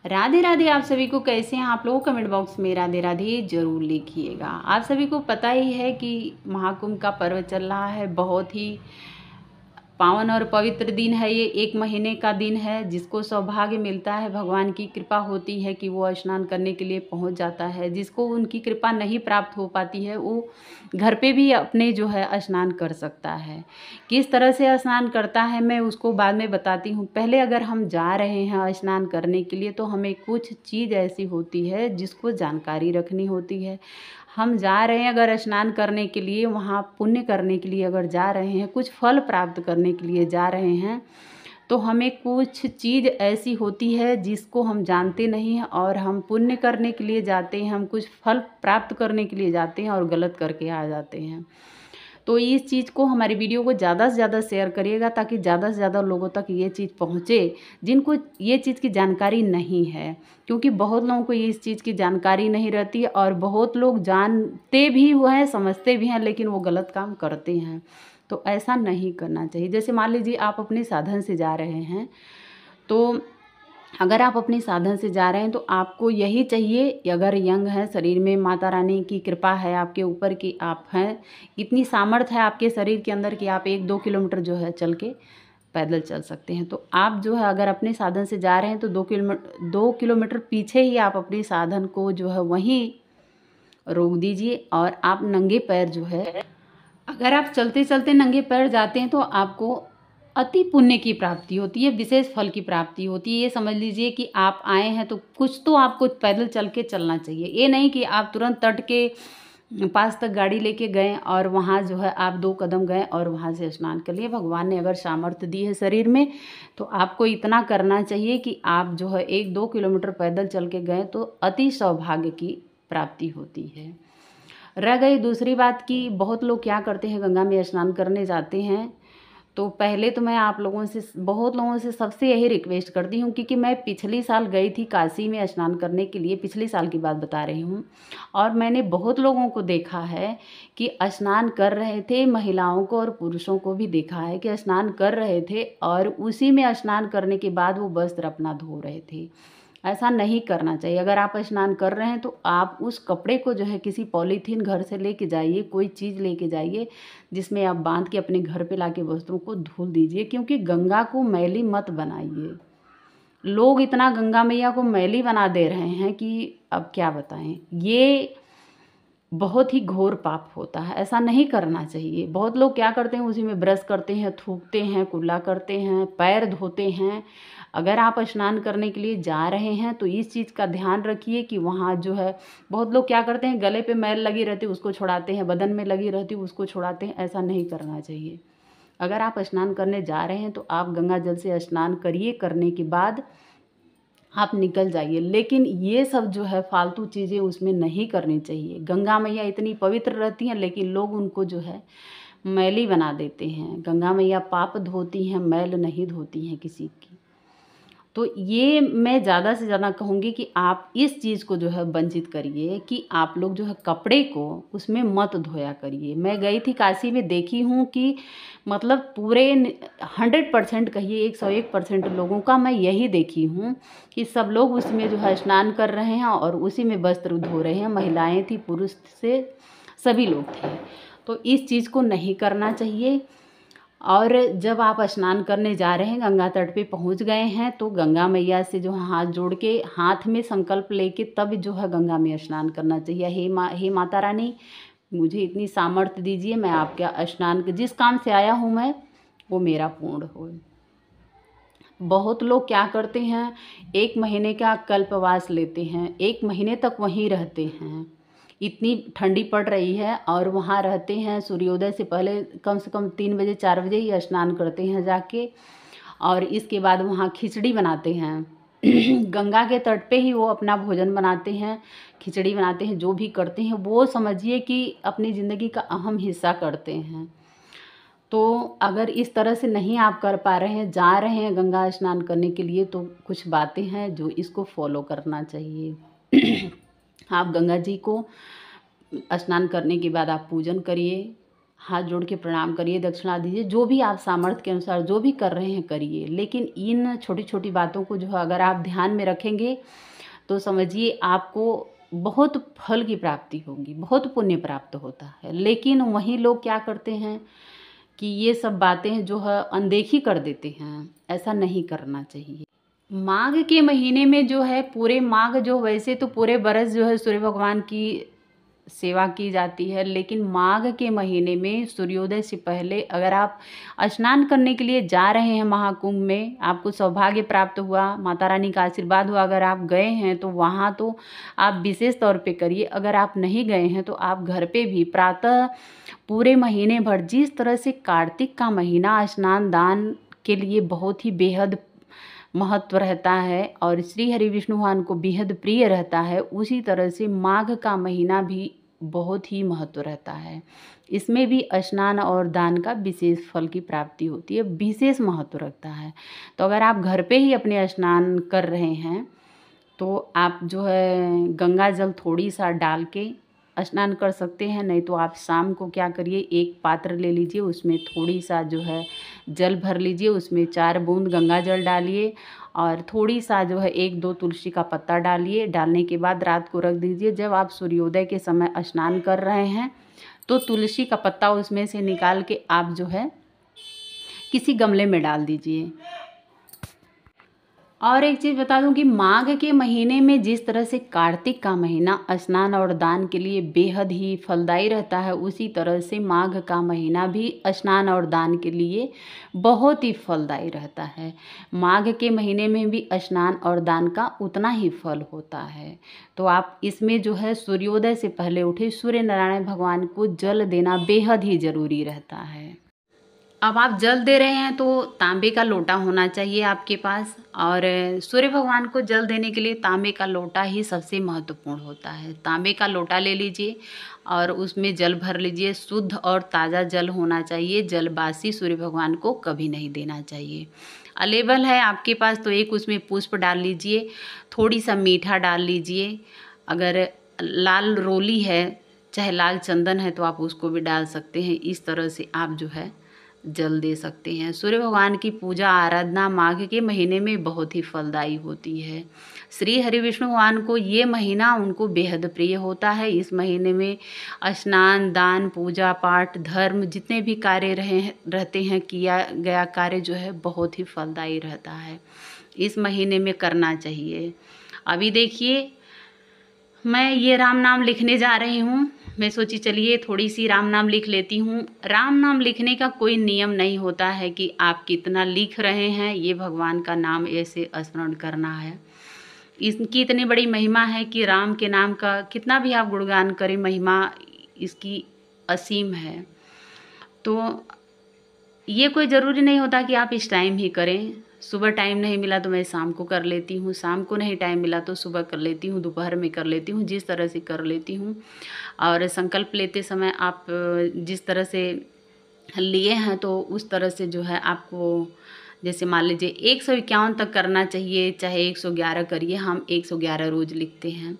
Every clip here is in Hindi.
राधे राधे। आप सभी को कैसे हैं आप लोग? कमेंट बॉक्स में राधे राधे जरूर लिखिएगा। आप सभी को पता ही है कि महाकुंभ का पर्व चल रहा है। बहुत ही पावन और पवित्र दिन है ये। 1 महीने का दिन है। जिसको सौभाग्य मिलता है, भगवान की कृपा होती है कि वो स्नान करने के लिए पहुंच जाता है। जिसको उनकी कृपा नहीं प्राप्त हो पाती है, वो घर पे भी अपने जो है स्नान कर सकता है। किस तरह से स्नान करता है मैं उसको बाद में बताती हूँ। पहले अगर हम जा रहे हैं स्नान करने के लिए तो हमें कुछ चीज़ ऐसी होती है जिसको जानकारी रखनी होती है। हम जा रहे हैं अगर स्नान करने के लिए, वहाँ पुण्य करने के लिए अगर जा रहे हैं, कुछ फल प्राप्त करने के लिए जा रहे हैं, तो हमें कुछ चीज़ ऐसी होती है जिसको हम जानते नहीं हैं और हम पुण्य करने के लिए जाते हैं, हम कुछ फल प्राप्त करने के लिए जाते हैं और गलत करके आ जाते हैं। तो इस चीज़ को, हमारी वीडियो को ज़्यादा से ज़्यादा शेयर करिएगा ताकि ज़्यादा से ज़्यादा लोगों तक ये चीज़ पहुँचे जिनको ये चीज़ की जानकारी नहीं है। क्योंकि बहुत लोगों को इस चीज़ की जानकारी नहीं रहती और बहुत लोग जानते भी हुए हैं, समझते भी हैं, लेकिन वो गलत काम करते हैं। तो ऐसा नहीं करना चाहिए। जैसे मान लीजिए आप अपने साधन से जा रहे हैं, तो अगर आप अपने साधन से जा रहे हैं तो आपको यही चाहिए कि अगर यंग है, शरीर में माता रानी की कृपा है आपके ऊपर कि आप हैं, इतनी सामर्थ्य है आपके शरीर के अंदर कि आप 1-2 किलोमीटर जो है चल के पैदल चल सकते हैं। तो आप जो है अगर अपने साधन से जा रहे हैं तो 2 किलोमीटर पीछे ही आप अपने साधन को जो है वहीं रोक दीजिए और आप नंगे पैर जो है, अगर आप चलते चलते नंगे पैर जाते हैं तो आपको अति पुण्य की प्राप्ति होती है, विशेष फल की प्राप्ति होती है। ये समझ लीजिए कि आप आए हैं तो कुछ तो आपको पैदल चल के चलना चाहिए। ये नहीं कि आप तुरंत तट के पास तक गाड़ी लेके गए और वहाँ जो है आप 2 कदम गए और वहाँ से स्नान कर लिए। भगवान ने अगर सामर्थ्य दी है शरीर में तो आपको इतना करना चाहिए कि आप जो है 1-2 किलोमीटर पैदल चल के गए तो अति सौभाग्य की प्राप्ति होती है। रह गई दूसरी बात कि बहुत लोग क्या करते हैं, गंगा में स्नान करने जाते हैं। तो पहले तो मैं आप लोगों से, बहुत लोगों से, सबसे यही रिक्वेस्ट करती हूँ, क्योंकि मैं पिछली साल गई थी काशी में स्नान करने के लिए, पिछले साल की बात बता रही हूँ। और मैंने बहुत लोगों को देखा है कि स्नान कर रहे थे, महिलाओं को और पुरुषों को भी देखा है कि स्नान कर रहे थे और उसी में स्नान करने के बाद वो वस्त्र अपना धो रहे थे। ऐसा नहीं करना चाहिए। अगर आप स्नान कर रहे हैं तो आप उस कपड़े को जो है किसी पॉलीथीन घर से लेके जाइए, कोई चीज़ लेके जाइए जिसमें आप बांध के अपने घर पे लाके वस्त्रों को धुल दीजिए। क्योंकि गंगा को मैली मत बनाइए। लोग इतना गंगा मैया को मैली बना दे रहे हैं कि अब क्या बताएं। ये बहुत ही घोर पाप होता है, ऐसा नहीं करना चाहिए। बहुत लोग क्या करते हैं, उसी में ब्रश करते हैं, थूकते हैं, कुल्ला करते हैं, पैर धोते हैं। अगर आप स्नान करने के लिए जा रहे हैं तो इस चीज़ का ध्यान रखिए कि वहाँ जो है, बहुत लोग क्या करते हैं, गले पे मैल लगी रहती है उसको छुड़ाते हैं, बदन में लगी रहती है उसको छुड़ाते हैं। ऐसा नहीं करना चाहिए। अगर आप स्नान करने जा रहे हैं तो आप गंगा जल से स्नान करिए, करने के बाद आप निकल जाइए। लेकिन ये सब जो है फालतू चीज़ें उसमें नहीं करनी चाहिए। गंगा मैया इतनी पवित्र रहती हैं लेकिन लोग उनको जो है मैली बना देते हैं। गंगा मैया पाप धोती हैं, मैल नहीं धोती हैं किसी की। तो ये मैं ज़्यादा से ज़्यादा कहूँगी कि आप इस चीज़ को जो है वंचित करिए कि आप लोग जो है कपड़े को उसमें मत धोया करिए। मैं गई थी काशी में, देखी हूँ कि मतलब पूरे 100% कहिए 101% लोगों का मैं यही देखी हूँ कि सब लोग उसमें जो है स्नान कर रहे हैं और उसी में वस्त्र धो रहे हैं। महिलाएं थी, पुरुष से, सभी लोग थे। तो इस चीज़ को नहीं करना चाहिए। और जब आप स्नान करने जा रहे हैं, गंगा तट पे पहुंच गए हैं, तो गंगा मैया से जो है हाथ जोड़ के, हाथ में संकल्प लेके तब जो है गंगा में स्नान करना चाहिए। हे माता रानी, मुझे इतनी सामर्थ्य दीजिए, मैं आपके स्नान के जिस काम से आया हूँ मैं, वो मेरा पूर्ण हो। बहुत लोग क्या करते हैं, 1 महीने का कल्पवास लेते हैं, 1 महीने तक वहीं रहते हैं। इतनी ठंडी पड़ रही है और वहाँ रहते हैं। सूर्योदय से पहले कम से कम 3 बजे 4 बजे ही स्नान करते हैं जाके, और इसके बाद वहाँ खिचड़ी बनाते हैं। गंगा के तट पे ही वो अपना भोजन बनाते हैं, खिचड़ी बनाते हैं, जो भी करते हैं वो समझिए कि अपनी ज़िंदगी का अहम हिस्सा करते हैं। तो अगर इस तरह से नहीं आप कर पा रहे हैं, जा रहे हैं गंगा स्नान करने के लिए, तो कुछ बातें हैं जो इसको फॉलो करना चाहिए। आप गंगा जी को स्नान करने के बाद आप पूजन करिए, हाथ जोड़ के प्रणाम करिए, दक्षिणा दीजिए, जो भी आप सामर्थ्य के अनुसार जो भी कर रहे हैं करिए। लेकिन इन छोटी छोटी बातों को जो है अगर आप ध्यान में रखेंगे तो समझिए आपको बहुत फल की प्राप्ति होगी, बहुत पुण्य प्राप्त होता है। लेकिन वहीं लोग क्या करते हैं कि ये सब बातें जो है अनदेखी कर देते हैं, ऐसा नहीं करना चाहिए। माघ के महीने में जो है पूरे माघ जो वैसे तो पूरे बरस जो है सूर्य भगवान की सेवा की जाती है, लेकिन माघ के महीने में सूर्योदय से पहले अगर आप स्नान करने के लिए जा रहे हैं महाकुंभ में, आपको सौभाग्य प्राप्त हुआ, माता रानी का आशीर्वाद हुआ, अगर आप गए हैं तो वहाँ तो आप विशेष तौर पे करिए। अगर आप नहीं गए हैं तो आप घर पे भी प्रातः पूरे महीने भर, जिस तरह से कार्तिक का महीना स्नान दान के लिए बहुत ही बेहद महत्व रहता है और श्री हरि विष्णु भगवान को बेहद प्रिय रहता है, उसी तरह से माघ का महीना भी बहुत ही महत्व रहता है। इसमें भी स्नान और दान का विशेष फल की प्राप्ति होती है, विशेष महत्व रखता है। तो अगर आप घर पे ही अपने स्नान कर रहे हैं तो आप जो है गंगा जल थोड़ी सा डाल के स्नान कर सकते हैं। नहीं तो आप शाम को क्या करिए, एक पात्र ले लीजिए, उसमें थोड़ी सा जो है जल भर लीजिए, उसमें 4 बूंद गंगा जल डालिए और थोड़ी सा जो है 1-2 तुलसी का पत्ता डालिए। डालने के बाद रात को रख दीजिए। जब आप सूर्योदय के समय स्नान कर रहे हैं तो तुलसी का पत्ता उसमें से निकाल के आप जो है किसी गमले में डाल दीजिए। और एक चीज़ बता दूं कि माघ के महीने में जिस तरह से कार्तिक का महीना स्नान और दान के लिए बेहद ही फलदायी रहता है, उसी तरह से माघ का महीना भी स्नान और दान के लिए बहुत ही फलदायी रहता है। माघ के महीने में भी स्नान और दान का उतना ही फल होता है। तो आप इसमें जो है सूर्योदय से पहले उठे सूर्य नारायण भगवान को जल देना बेहद ही ज़रूरी रहता है। अब आप जल दे रहे हैं तो तांबे का लोटा होना चाहिए आपके पास, और सूर्य भगवान को जल देने के लिए तांबे का लोटा ही सबसे महत्वपूर्ण होता है। तांबे का लोटा ले लीजिए और उसमें जल भर लीजिए। शुद्ध और ताज़ा जल होना चाहिए, जलबासी सूर्य भगवान को कभी नहीं देना चाहिए। अवेलेबल है आपके पास तो एक उसमें पुष्प डाल लीजिए, थोड़ी सा मीठा डाल लीजिए। अगर लाल रोली है चाहे लाल चंदन है तो आप उसको भी डाल सकते हैं। इस तरह से आप जो है जल दे सकते हैं। सूर्य भगवान की पूजा आराधना माघ के महीने में बहुत ही फलदायी होती है। श्री हरि विष्णु भगवान को ये महीना उनको बेहद प्रिय होता है। इस महीने में स्नान दान पूजा पाठ धर्म जितने भी कार्य रहते हैं, किया गया कार्य जो है बहुत ही फलदायी रहता है, इस महीने में करना चाहिए। अभी देखिए मैं ये राम नाम लिखने जा रही हूँ। मैं सोची चलिए थोड़ी सी राम नाम लिख लेती हूँ। राम नाम लिखने का कोई नियम नहीं होता है कि आप कितना लिख रहे हैं, ये भगवान का नाम ऐसे स्मरण करना है। इसकी इतनी बड़ी महिमा है कि राम के नाम का कितना भी आप गुणगान करें, महिमा इसकी असीम है। तो ये कोई ज़रूरी नहीं होता कि आप इस टाइम ही करें। सुबह टाइम नहीं मिला तो मैं शाम को कर लेती हूँ, शाम को नहीं टाइम मिला तो सुबह कर लेती हूँ, दोपहर में कर लेती हूँ, जिस तरह से कर लेती हूँ। और संकल्प लेते समय आप जिस तरह से लिए हैं तो उस तरह से जो है आपको, जैसे मान लीजिए 151 तक करना चाहिए, चाहे 111 करिए। हम 111 रोज़ लिखते हैं।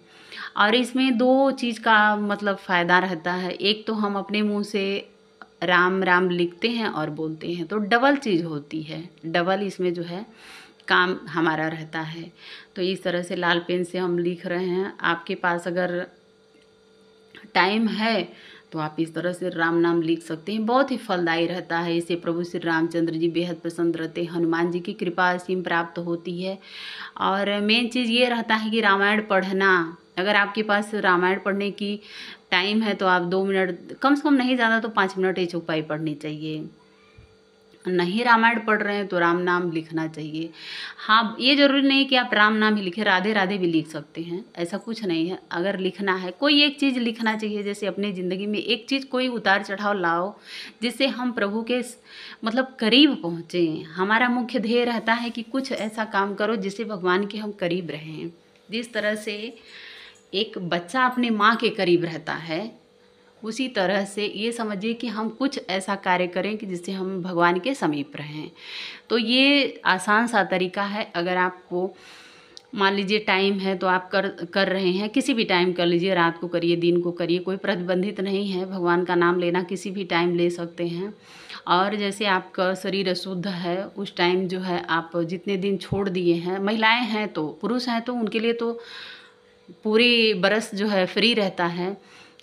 और इसमें 2 चीज़ का मतलब फ़ायदा रहता है। एक तो हम अपने मुँह से राम राम लिखते हैं और बोलते हैं, तो डबल चीज़ होती है, डबल इसमें जो है काम हमारा रहता है। तो इस तरह से लाल पेन से हम लिख रहे हैं। आपके पास अगर टाइम है तो आप इस तरह से राम नाम लिख सकते हैं, बहुत ही फलदायी रहता है। इसे प्रभु श्री रामचंद्र जी बेहद पसंद रहते हैं, हनुमान जी की कृपा असीम प्राप्त होती है। और मेन चीज़ ये रहता है कि रामायण पढ़ना, अगर आपके पास रामायण पढ़ने की टाइम है तो आप 2 मिनट कम से कम, नहीं ज़्यादा तो 5 मिनट ही चौपाई पढ़नी चाहिए। नहीं रामायण पढ़ रहे हैं तो राम नाम लिखना चाहिए। हाँ, ये ज़रूरी नहीं कि आप राम नाम ही लिखें, राधे राधे भी लिख सकते हैं, ऐसा कुछ नहीं है। अगर लिखना है कोई एक चीज़ लिखना चाहिए, जैसे अपनी ज़िंदगी में एक चीज़ कोई उतार चढ़ाव लाओ जिससे हम प्रभु के मतलब करीब पहुँचें। हमारा मुख्य ध्येय रहता है कि कुछ ऐसा काम करो जिससे भगवान के हम करीब रहें। जिस तरह से एक बच्चा अपने माँ के करीब रहता है, उसी तरह से ये समझिए कि हम कुछ ऐसा कार्य करें कि जिससे हम भगवान के समीप रहें। तो ये आसान सा तरीका है। अगर आपको मान लीजिए टाइम है तो आप कर रहे हैं, किसी भी टाइम कर लीजिए, रात को करिए, दिन को करिए, कोई प्रतिबंधित नहीं है। भगवान का नाम लेना किसी भी टाइम ले सकते हैं। और जैसे आपका शरीर अशुद्ध है उस टाइम जो है आप जितने दिन छोड़ दिए हैं, महिलाएं हैं तो, पुरुष हैं तो उनके लिए तो पूरी बरस जो है फ्री रहता है।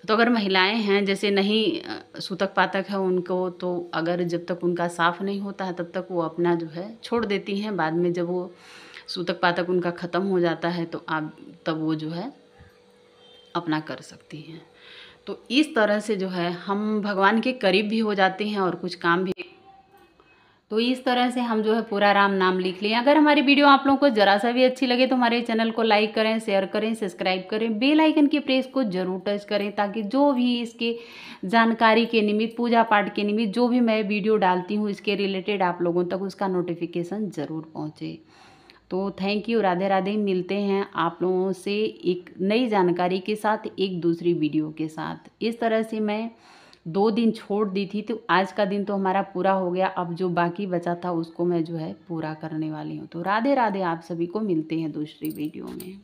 तो अगर महिलाएं हैं जैसे नहीं सूतक पातक है उनको, तो अगर जब तक उनका साफ़ नहीं होता है तब तक वो अपना जो है छोड़ देती हैं। बाद में जब वो सूतक पातक उनका ख़त्म हो जाता है तो आप तब वो जो है अपना कर सकती हैं। तो इस तरह से जो है हम भगवान के करीब भी हो जाते हैं और कुछ काम भी। तो इस तरह से हम जो है पूरा राम नाम लिख लें। अगर हमारी वीडियो आप लोगों को ज़रा सा भी अच्छी लगे तो हमारे चैनल को लाइक करें, शेयर करें, सब्सक्राइब करें, बेल आइकन की प्रेस को ज़रूर टच करें, ताकि जो भी इसके जानकारी के निमित्त, पूजा पाठ के निमित्त जो भी मैं वीडियो डालती हूँ इसके रिलेटेड आप लोगों तक उसका नोटिफिकेशन ज़रूर पहुँचे। तो थैंक यू, राधे राधे। मिलते हैं आप लोगों से एक नई जानकारी के साथ, एक दूसरी वीडियो के साथ। इस तरह से मैं 2 दिन छोड़ दी थी, तो आज का दिन तो हमारा पूरा हो गया। अब जो बाकी बचा था उसको मैं जो है पूरा करने वाली हूँ। तो राधे राधे, आप सभी को मिलते हैं दूसरी वीडियो में।